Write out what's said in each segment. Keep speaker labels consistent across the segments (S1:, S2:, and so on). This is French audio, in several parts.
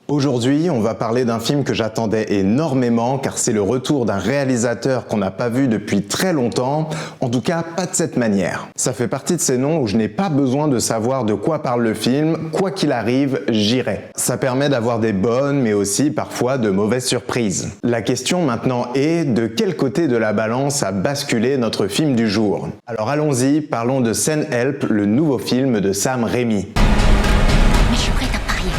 S1: Aujourd'hui, on va parler d'un film que j'attendais énormément car c'est le retour d'un réalisateur qu'on n'a pas vu depuis très longtemps, en tout cas pas de cette manière. Ça fait partie de ces noms où je n'ai pas besoin de savoir de quoi parle le film, quoi qu'il arrive, j'irai. Ça permet d'avoir des bonnes mais aussi parfois de mauvaises surprises. La question maintenant est de quel côté de la balance a basculé notre film du jour. Alors allons-y, parlons de Send Help, le nouveau film de Sam Raimi.
S2: Mais je suis prête à parier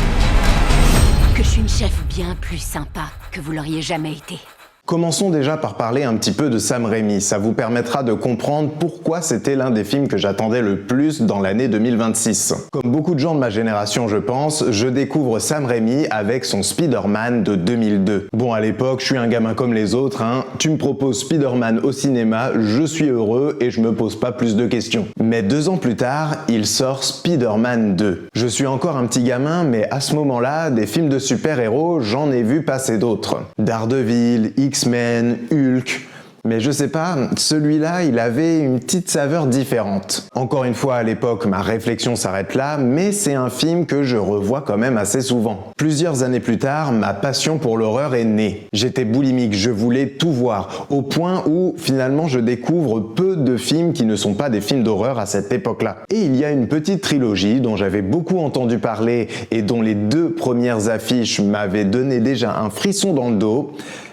S2: que je suis une chef bien plus sympa que vous l'auriez jamais été.
S1: Commençons déjà par parler un petit peu de Sam Raimi, ça vous permettra de comprendre pourquoi c'était l'un des films que j'attendais le plus dans l'année 2026. Comme beaucoup de gens de ma génération je pense, je découvre Sam Raimi avec son Spider-Man de 2002. Bon à l'époque, je suis un gamin comme les autres, tu me proposes Spider-Man au cinéma, je suis heureux et je me pose pas plus de questions. Mais 2 ans plus tard, il sort Spider-Man 2. Je suis encore un petit gamin, mais à ce moment-là, des films de super-héros, j'en ai vu passer d'autres. Daredevil, X-Men, Hulk, mais je sais pas, celui-là, il avait une petite saveur différente. Encore une fois, à l'époque, ma réflexion s'arrête là, mais c'est un film que je revois quand même assez souvent. Plusieurs années plus tard, ma passion pour l'horreur est née. J'étais boulimique, je voulais tout voir, au point où, finalement, je découvre peu de films qui ne sont pas des films d'horreur à cette époque-là. Et il y a une petite trilogie dont j'avais beaucoup entendu parler et dont les 2 premières affiches m'avaient donné déjà un frisson dans le dos.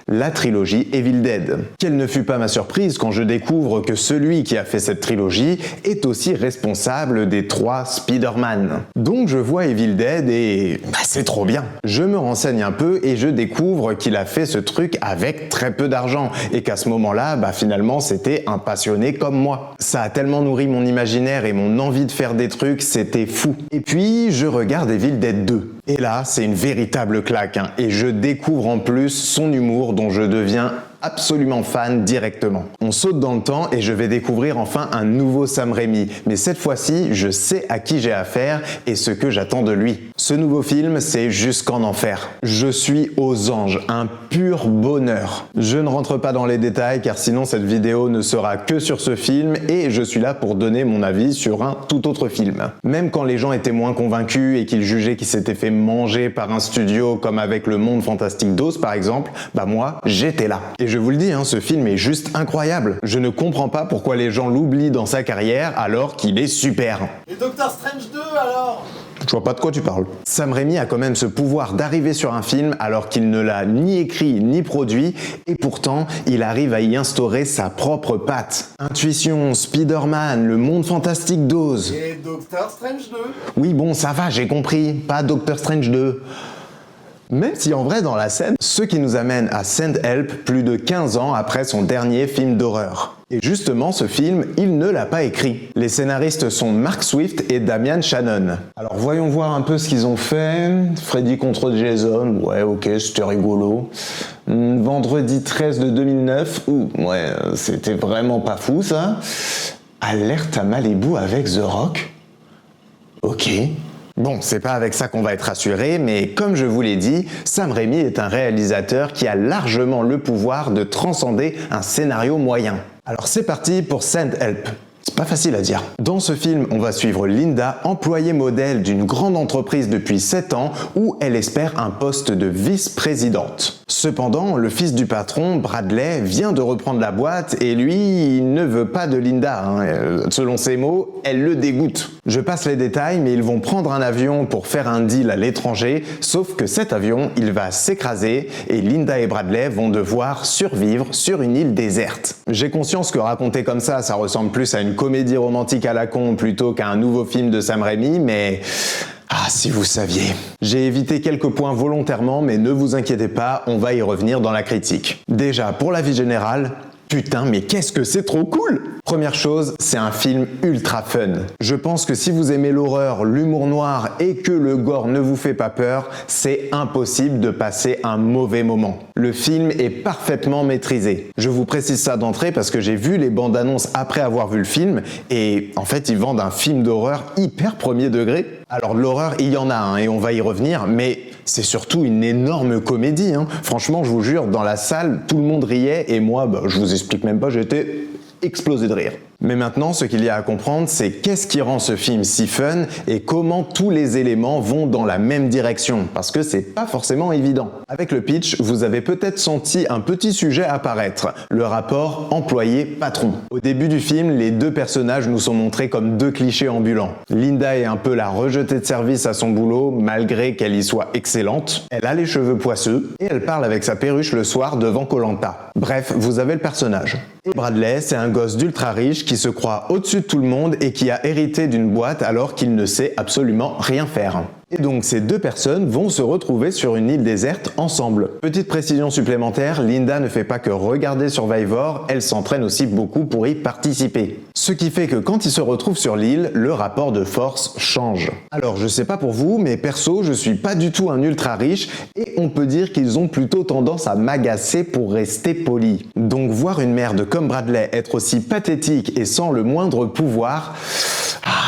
S1: La trilogie Evil Dead. Quelle ne fut pas ma surprise quand je découvre que celui qui a fait cette trilogie est aussi responsable des 3 Spider-Man. Donc je vois Evil Dead et c'est trop bien. Je me renseigne un peu et je découvre qu'il a fait ce truc avec très peu d'argent et qu'à ce moment-là, finalement c'était un passionné comme moi. Ça a tellement nourri mon imaginaire et mon envie de faire des trucs, c'était fou. Et puis je regarde Evil Dead 2. Et là, c'est une véritable claque et je découvre en plus son humour dont je deviens absolument fan directement. On saute dans le temps et je vais découvrir enfin un nouveau Sam Raimi, mais cette fois-ci, je sais à qui j'ai affaire et ce que j'attends de lui. Ce nouveau film, c'est Jusqu'en enfer. Je suis aux anges, un pur bonheur. Je ne rentre pas dans les détails car sinon cette vidéo ne sera que sur ce film et je suis là pour donner mon avis sur un tout autre film. Même quand les gens étaient moins convaincus et qu'ils jugeaient qu'il s'était fait manger par un studio comme avec Le Monde Fantastique d'Oz par exemple, moi j'étais là. Et je vous le dis, ce film est juste incroyable. Je ne comprends pas pourquoi les gens l'oublient dans sa carrière alors qu'il est super.
S3: Et Doctor Strange 2 alors ?
S1: Je vois pas de quoi tu parles. Sam Raimi a quand même ce pouvoir d'arriver sur un film alors qu'il ne l'a ni écrit ni produit et pourtant il arrive à y instaurer sa propre patte. Intuition, Spider-Man, Le Monde Fantastique d'Oz.
S3: Et Doctor Strange 2 ?
S1: Oui bon ça va, j'ai compris, pas Doctor Strange 2. Même si en vrai dans la scène, ce qui nous amène à Send Help plus de 15 ans après son dernier film d'horreur. Et justement ce film, il ne l'a pas écrit. Les scénaristes sont Mark Swift et Damian Shannon. Alors voyons voir un peu ce qu'ils ont fait. Freddy contre Jason, ouais ok c'était rigolo. Vendredi 13 de 2009, c'était vraiment pas fou ça. Alerte à Malibu avec The Rock. Ok. Bon, c'est pas avec ça qu'on va être rassuré, mais comme je vous l'ai dit, Sam Raimi est un réalisateur qui a largement le pouvoir de transcender un scénario moyen. Alors c'est parti pour Send Help. C'est pas facile à dire. Dans ce film, on va suivre Linda, employée modèle d'une grande entreprise depuis 7 ans où elle espère un poste de vice-présidente. Cependant, le fils du patron, Bradley, vient de reprendre la boîte et lui, il ne veut pas de Linda. Selon ses mots, elle le dégoûte. Je passe les détails, mais ils vont prendre un avion pour faire un deal à l'étranger, sauf que cet avion, il va s'écraser et Linda et Bradley vont devoir survivre sur une île déserte. J'ai conscience que raconter comme ça ressemble plus à une comédie romantique à la con plutôt qu'à un nouveau film de Sam Raimi, mais... Ah, si vous saviez. J'ai évité quelques points volontairement, mais ne vous inquiétez pas, on va y revenir dans la critique. Déjà, pour l'avis général, putain, mais qu'est-ce que c'est trop cool! Première chose, c'est un film ultra fun. Je pense que si vous aimez l'horreur, l'humour noir et que le gore ne vous fait pas peur, c'est impossible de passer un mauvais moment. Le film est parfaitement maîtrisé. Je vous précise ça d'entrée parce que j'ai vu les bandes annonces après avoir vu le film et en fait ils vendent un film d'horreur hyper premier degré. Alors de l'horreur, il y en a et on va y revenir, mais c'est surtout une énorme comédie. Franchement, je vous jure, dans la salle, tout le monde riait et moi, je vous explique même pas, j'étais explosé de rire. Mais maintenant, ce qu'il y a à comprendre, c'est qu'est-ce qui rend ce film si fun et comment tous les éléments vont dans la même direction, parce que c'est pas forcément évident. Avec le pitch, vous avez peut-être senti un petit sujet apparaître, le rapport employé-patron. Au début du film, les deux personnages nous sont montrés comme deux clichés ambulants. Linda est un peu la rejetée de service à son boulot, malgré qu'elle y soit excellente. Elle a les cheveux poisseux et elle parle avec sa perruche le soir devant Koh-Lanta. Bref, vous avez le personnage. Et Bradley, c'est un gosse d'ultra riche qui se croit au-dessus de tout le monde et qui a hérité d'une boîte alors qu'il ne sait absolument rien faire. Et donc ces deux personnes vont se retrouver sur une île déserte ensemble. Petite précision supplémentaire, Linda ne fait pas que regarder Survivor, elle s'entraîne aussi beaucoup pour y participer. Ce qui fait que quand ils se retrouvent sur l'île, le rapport de force change. Alors je sais pas pour vous, mais perso, je suis pas du tout un ultra riche et on peut dire qu'ils ont plutôt tendance à m'agacer pour rester poli. Donc voir une merde comme Bradley être aussi pathétique et sans le moindre pouvoir,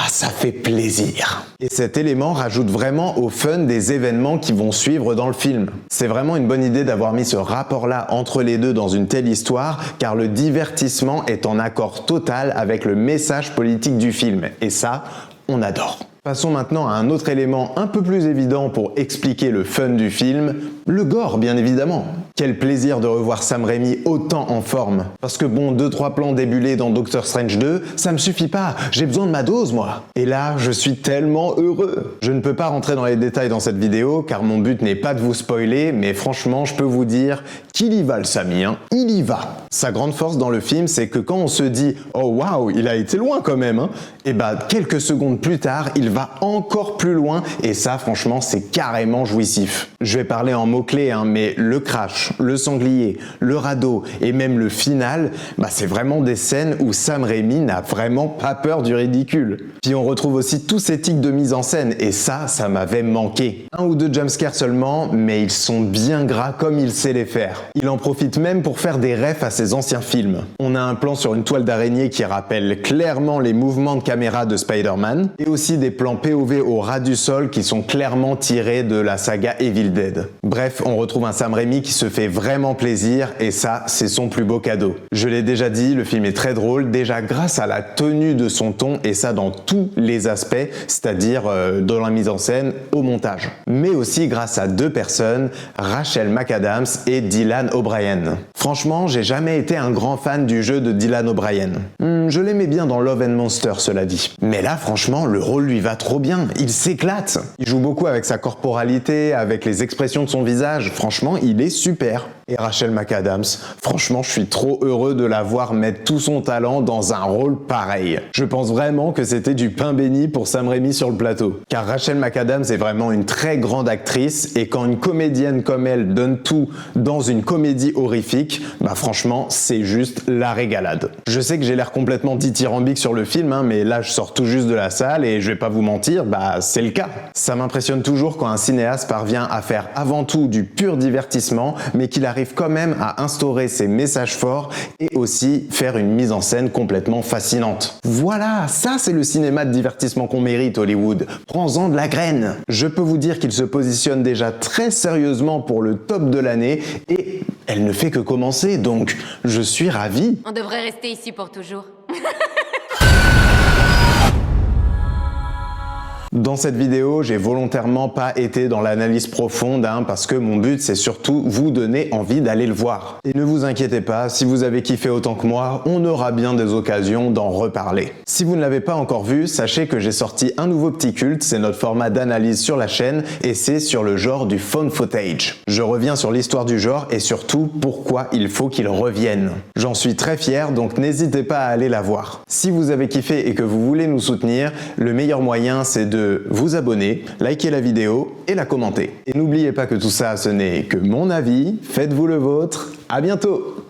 S1: ça fait plaisir. Et cet élément rajoute vraiment au fun des événements qui vont suivre dans le film. C'est vraiment une bonne idée d'avoir mis ce rapport-là entre les deux dans une telle histoire, car le divertissement est en accord total avec le message politique du film. Et ça, on adore. Passons maintenant à un autre élément un peu plus évident pour expliquer le fun du film, le gore bien évidemment. Quel plaisir de revoir Sam Raimi autant en forme. Parce que bon, 2-3 plans débulés dans Doctor Strange 2, ça me suffit pas, j'ai besoin de ma dose moi. Et là, je suis tellement heureux. Je ne peux pas rentrer dans les détails dans cette vidéo, car mon but n'est pas de vous spoiler, mais franchement, je peux vous dire qu'il y va le Samy, hein. Il y va. Sa grande force dans le film, c'est que quand on se dit « Oh waouh, il a été loin quand même hein », et bah quelques secondes plus tard, il va encore plus loin et ça franchement c'est carrément jouissif. Je vais parler en mots-clés hein, mais le crash, le sanglier, le radeau et même le final, c'est vraiment des scènes où Sam Raimi n'a vraiment pas peur du ridicule. Puis on retrouve aussi tous ces tics de mise en scène et ça m'avait manqué. 1 ou 2 jumpscares seulement, mais ils sont bien gras comme il sait les faire. Il en profite même pour faire des refs à ses anciens films. On a un plan sur une toile d'araignée qui rappelle clairement les mouvements de caméra de Spider-Man et aussi des plans POV au ras du sol qui sont clairement tirés de la saga Evil Dead. Bref, on retrouve un Sam Raimi qui se fait vraiment plaisir et ça, c'est son plus beau cadeau. Je l'ai déjà dit, le film est très drôle, déjà grâce à la tenue de son ton et ça dans tous les aspects, c'est-à-dire dans la mise en scène, au montage. Mais aussi grâce à 2 personnes, Rachel McAdams et Dylan O'Brien. Franchement, j'ai jamais été un grand fan du jeu de Dylan O'Brien. Je l'aimais bien dans Love and Monster, cela dit. Mais là, franchement, le rôle lui va trop bien, il s'éclate. Il joue beaucoup avec sa corporalité, avec les expressions de son visage, franchement, il est super. Et Rachel McAdams, franchement, je suis trop heureux de la voir mettre tout son talent dans un rôle pareil. Je pense vraiment que c'était du pain béni pour Sam Raimi sur le plateau. Car Rachel McAdams est vraiment une très grande actrice et quand une comédienne comme elle donne tout dans une comédie horrifique, franchement, c'est juste la régalade. Je sais que j'ai l'air complètement dithyrambique sur le film, mais là je sors tout juste de la salle et je vais pas vous mentir, c'est le cas. Ça m'impressionne toujours quand un cinéaste parvient à faire avant tout du pur divertissement, mais qu'il arrive quand même à instaurer ses messages forts et aussi faire une mise en scène complètement fascinante. Voilà, ça c'est le cinéma de divertissement qu'on mérite Hollywood. Prends-en de la graine. Je peux vous dire qu'il se positionne déjà très sérieusement pour le top de l'année et elle ne fait que commencer, donc je suis ravi.
S2: On devrait rester ici pour toujours.
S1: Dans cette vidéo, j'ai volontairement pas été dans l'analyse profonde parce que mon but c'est surtout vous donner envie d'aller le voir. Et ne vous inquiétez pas, si vous avez kiffé autant que moi, on aura bien des occasions d'en reparler. Si vous ne l'avez pas encore vu, sachez que j'ai sorti un nouveau petit culte, c'est notre format d'analyse sur la chaîne et c'est sur le genre du found footage. Je reviens sur l'histoire du genre et surtout pourquoi il faut qu'il revienne. J'en suis très fier, donc n'hésitez pas à aller la voir. Si vous avez kiffé et que vous voulez nous soutenir, le meilleur moyen c'est de vous abonner, liker la vidéo et la commenter. Et n'oubliez pas que tout ça, ce n'est que mon avis, faites-vous le vôtre, à bientôt!